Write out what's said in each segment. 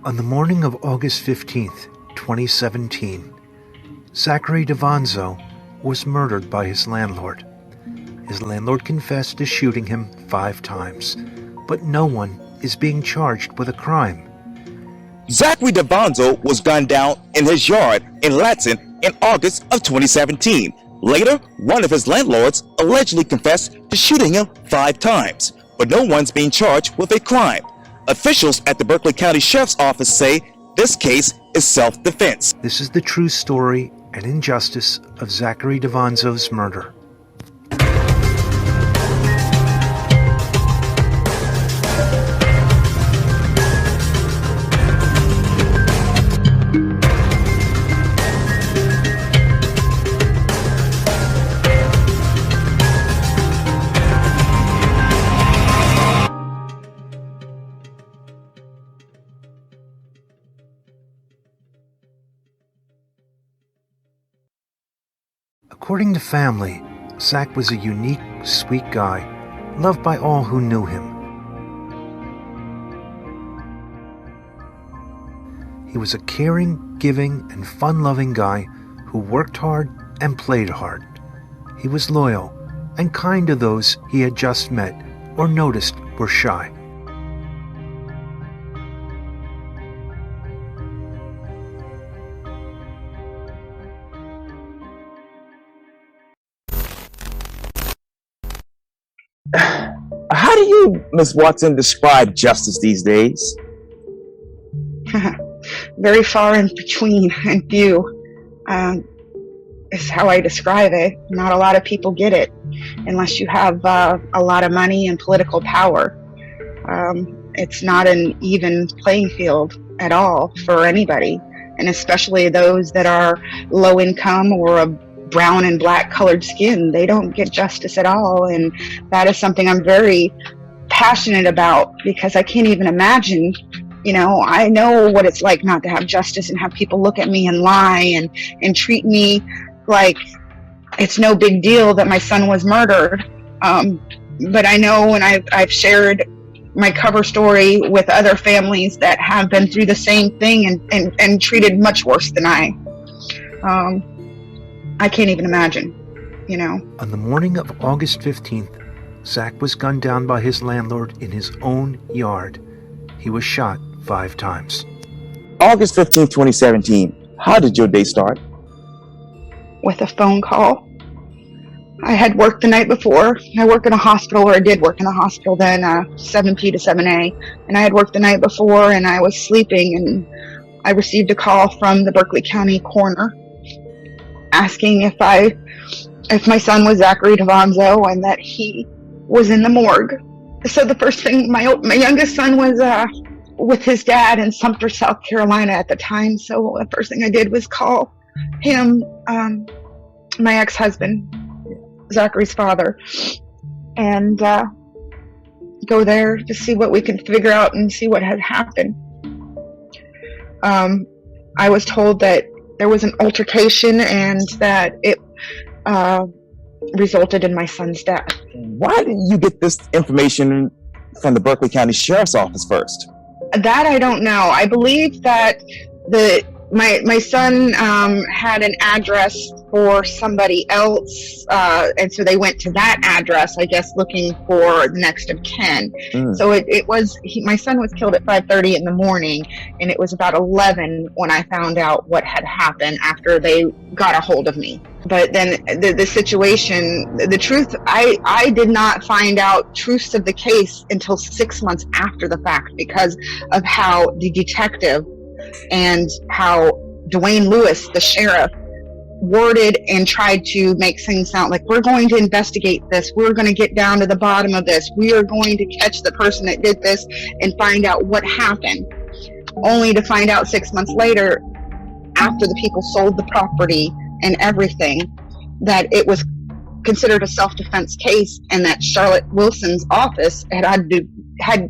On the morning of August 15th, 2017, Zachary DeVonzo was murdered by his landlord. His landlord confessed to shooting him 5 times, but no one is being charged with a crime. Zachary DeVonzo was gunned down in his yard in Latson in August of 2017. Later, one of his landlords allegedly confessed to shooting him 5 times, but no one's being charged with a crime. Officials at the Berkeley County Sheriff's Office say this case is self-defense. This is the true story and injustice of Zachary DeVonzo's murder. According to family, Zach was a unique, sweet guy, loved by all who knew him. He was a caring, giving, and fun-loving guy who worked hard and played hard. He was loyal and kind to those he had just met or noticed were shy. How do you, Ms. Watson, describe justice these days? Very far in between and few is how I describe it. Not a lot of people get it unless you have a lot of money and political power. It's not an even playing field at all for anybody, and especially those that are low income or a brown and black colored skin. They don't get justice at all, and that is something I'm very passionate about, because I can't even imagine, I know what it's like not to have justice and have people look at me and lie and treat me like it's no big deal that my son was murdered. But I know, and I've shared my cover story with other families that have been through the same thing and treated much worse than I can't even imagine, On the morning of August 15th, Zach was gunned down by his landlord in his own yard. He was shot 5 times. August 15th, 2017. How did your day start? With a phone call. I had worked the night before. I work in a hospital, or I did work in a hospital then, 7P to 7A. And I had worked the night before, and I was sleeping, and I received a call from the Berkeley County coroner asking if my son was Zachary DeVonzo and that he was in the morgue. So the first thing, my youngest son was with his dad in Sumter, South Carolina at the time. So the first thing I did was call him, my ex-husband, Zachary's father, and go there to see what we can figure out and see what had happened. I was told that there was an altercation and that it resulted in my son's death. Why didn't you get this information from the Berkeley County Sheriff's Office first? That I don't know. I believe that my son had an address for somebody else, and so they went to that address, I guess, looking for the next of kin. So my son was killed at 5:30 in the morning, and it was about 11 when I found out what had happened after they got a hold of me. But then the situation, the truth, I did not find out truths of the case until 6 months after the fact, because of how the detective and how Dwayne Lewis, the sheriff, worded and tried to make things sound like, we're going to investigate this, we're going to get down to the bottom of this, we are going to catch the person that did this and find out what happened, only to find out 6 months later, after the people sold the property and everything, that it was considered a self-defense case, and that Charlotte Wilson's office had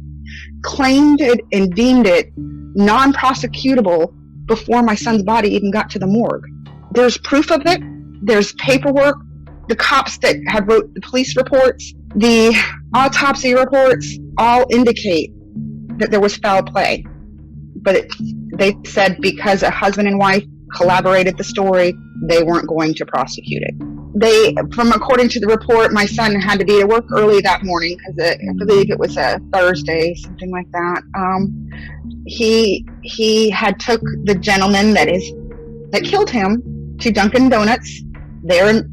claimed it and deemed it non-prosecutable before my son's body even got to the morgue. There's proof of it. There's paperwork. The cops that have wrote the police reports, the autopsy reports, all indicate that there was foul play. but they said because a husband and wife collaborated the story, they weren't going to prosecute it. According to the report, my son had to be at work early that morning because I believe it was a Thursday, something like that. He had took the gentleman that killed him to Dunkin' Donuts. They're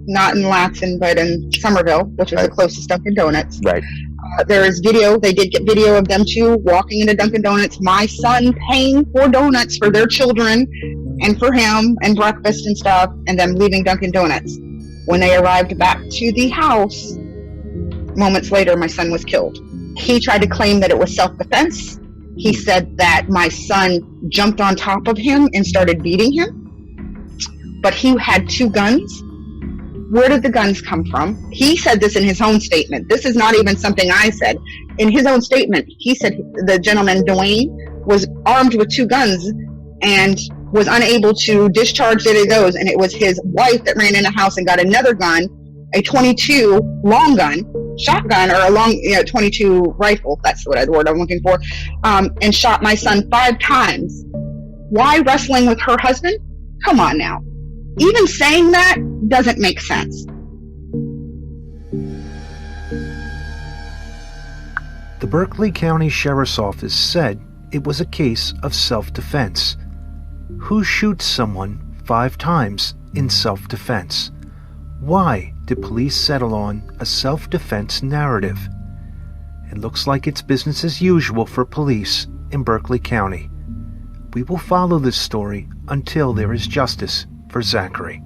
not in Latson, but in Somerville, which is the closest Dunkin' Donuts. Right. There is video. They did get video of them two walking into Dunkin' Donuts. My son paying for donuts for their children and for him and breakfast and stuff, and them leaving Dunkin' Donuts. When they arrived back to the house, moments later, my son was killed. He tried to claim that it was self-defense. He said that my son jumped on top of him and started beating him, but he had 2 guns. Where did the guns come from? He said this in his own statement. This is not even something I said. In his own statement, he said the gentleman, Dwayne, was armed with 2 guns and was unable to discharge any of those. And it was his wife that ran in the house and got another gun, a .22 long gun, shotgun, or a long, .22 rifle. That's the word I'm looking for. And shot my son 5 times. Why wrestling with her husband? Come on now. Even saying that doesn't make sense. The Berkeley County Sheriff's Office said it was a case of self-defense. Who shoots someone 5 times in self-defense? Why did police settle on a self-defense narrative? It looks like it's business as usual for police in Berkeley County. We will follow this story until there is justice for Zachary.